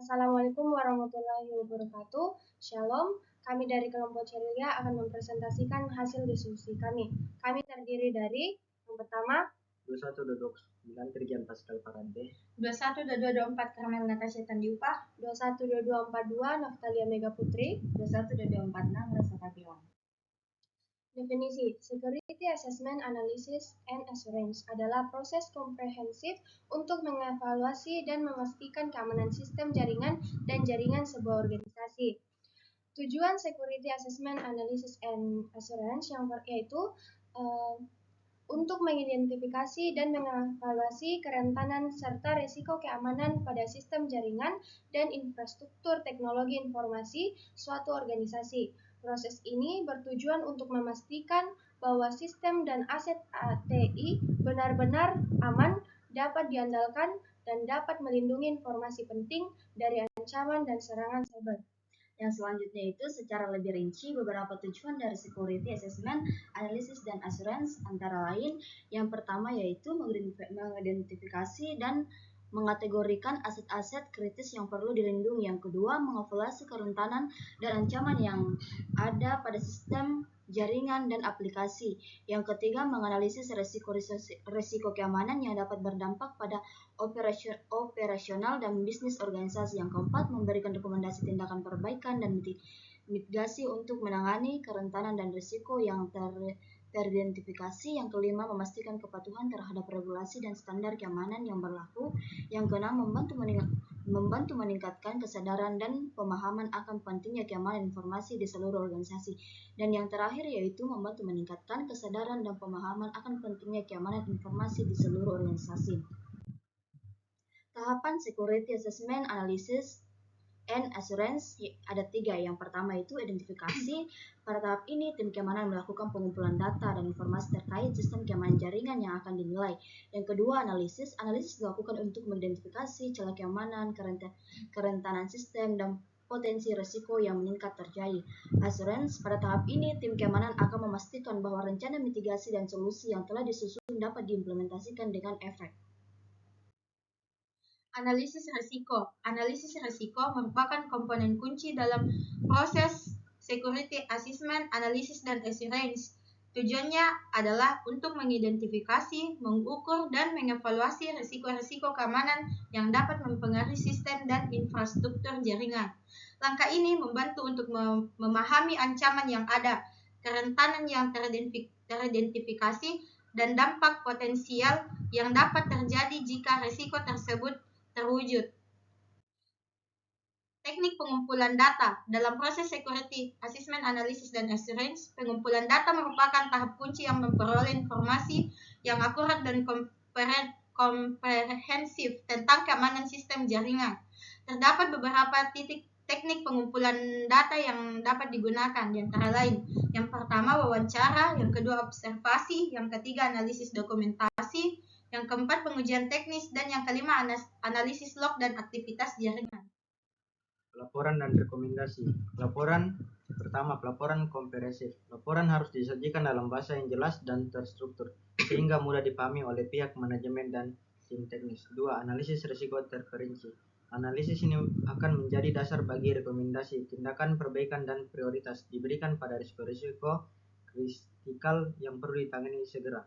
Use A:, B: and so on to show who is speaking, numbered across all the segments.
A: Assalamualaikum warahmatullahi wabarakatuh. Shalom, kami dari kelompok Celia akan mempresentasikan hasil diskusi kami. Kami terdiri dari yang pertama
B: 21-29 Trigian Pascal Parante,
C: 21-22-24 Karmel Natasha Tandiupa,
A: 212242 Naftalia Mega Putri,
C: 21-22-46 Rasa Kapiwan.
A: Definisi Security Assessment Analysis and Assurance adalah proses komprehensif untuk mengevaluasi dan memastikan keamanan sistem jaringan dan jaringan sebuah organisasi. Tujuan Security Assessment Analysis and Assurance yaitu untuk mengidentifikasi dan mengevaluasi kerentanan serta risiko keamanan pada sistem jaringan dan infrastruktur teknologi informasi suatu organisasi. Proses ini bertujuan untuk memastikan bahwa sistem dan aset ATI benar-benar aman, dapat diandalkan, dan dapat melindungi informasi penting dari ancaman dan serangan cyber.
C: Yang selanjutnya itu secara lebih rinci beberapa tujuan dari Security Assessment, Analysis, dan Assurance antara lain yang pertama yaitu mengidentifikasi dan mengategorikan aset-aset kritis yang perlu dilindungi. Yang kedua, mengevaluasi kerentanan dan ancaman yang ada pada sistem, jaringan, dan aplikasi. Yang ketiga, menganalisis risiko keamanan yang dapat berdampak pada operasional dan bisnis organisasi. Yang keempat, memberikan rekomendasi tindakan perbaikan dan mitigasi untuk menangani kerentanan dan risiko yang teridentifikasi. Yang kelima, memastikan kepatuhan terhadap regulasi dan standar keamanan yang berlaku. Yang keenam, membantu meningkatkan kesadaran dan pemahaman akan pentingnya keamanan informasi di seluruh organisasi. Dan yang terakhir yaitu membantu meningkatkan kesadaran dan pemahaman akan pentingnya keamanan informasi di seluruh organisasi. Tahapan Security Assessment, Analysis, and Assurance ada 3. Yang pertama itu identifikasi. Pada tahap ini, tim keamanan melakukan pengumpulan data dan informasi terkait sistem keamanan jaringan yang akan dinilai. Yang kedua, analisis. Analisis dilakukan untuk mengidentifikasi celah keamanan, kerentanan sistem, dan potensi risiko yang meningkat terjadi. Assurance. Pada tahap ini, tim keamanan akan memastikan bahwa rencana mitigasi dan solusi yang telah disusun dapat diimplementasikan dengan efektif.
D: Analisis risiko. Analisis risiko merupakan komponen kunci dalam proses Security Assessment, Analysis, dan Assurance. Tujuannya adalah untuk mengidentifikasi, mengukur, dan mengevaluasi risiko-risiko keamanan yang dapat mempengaruhi sistem dan infrastruktur jaringan. Langkah ini membantu untuk memahami ancaman yang ada, kerentanan yang teridentifikasi, dan dampak potensial yang dapat terjadi jika risiko tersebut terwujud. Teknik pengumpulan data. Dalam proses Security Assessment, Analysis, dan Assurance, pengumpulan data merupakan tahap kunci yang memperoleh informasi yang akurat dan komprehensif tentang keamanan sistem jaringan. Terdapat beberapa teknik pengumpulan data yang dapat digunakan, di antara lain. Yang pertama, wawancara. Yang kedua, observasi. Yang ketiga, analisis dokumentasi. Yang keempat, pengujian teknis. Dan yang kelima, analisis log dan aktivitas jaringan.
B: Laporan dan rekomendasi. Pelaporan komprehensif. Laporan harus disajikan dalam bahasa yang jelas dan terstruktur, sehingga mudah dipahami oleh pihak manajemen dan tim teknis. 2. Analisis risiko terperinci. Analisis ini akan menjadi dasar bagi rekomendasi, tindakan perbaikan, dan prioritas diberikan pada risiko-risiko kritikal yang perlu ditangani segera.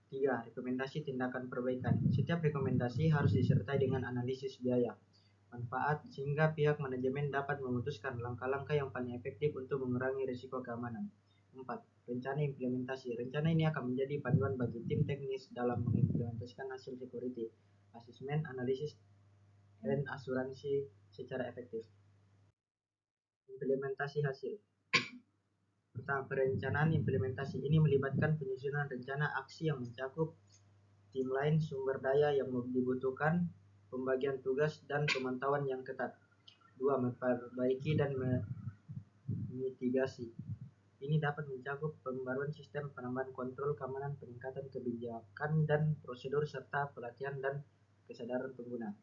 B: 3. Rekomendasi tindakan perbaikan. Setiap rekomendasi harus disertai dengan analisis biaya, manfaat, sehingga pihak manajemen dapat memutuskan langkah-langkah yang paling efektif untuk mengurangi risiko keamanan. 4. Rencana implementasi. Rencana ini akan menjadi panduan bagi tim teknis dalam mengimplementasikan hasil security assessment, analisis, dan asuransi secara efektif. Implementasi hasil. Pertama, perencanaan implementasi ini melibatkan penyusunan rencana aksi yang mencakup timeline, sumber daya yang dibutuhkan, pembagian tugas, dan pemantauan yang ketat. 2. Memperbaiki dan mitigasi. Ini dapat mencakup pembaruan sistem, penambahan kontrol keamanan, peningkatan kebijakan dan prosedur, serta pelatihan dan kesadaran pengguna.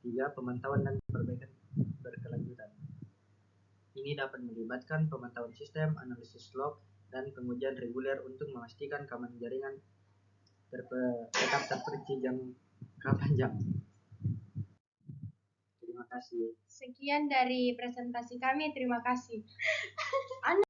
B: 3. Pemantauan dan perbaikan berkelanjutan. Ini dapat melibatkan pemantauan sistem, analisis log, dan pengujian reguler untuk memastikan keamanan jaringan tetap terperinci jangka panjang. Terima kasih. kasih.
A: Sekian dari presentasi kami. Terima kasih.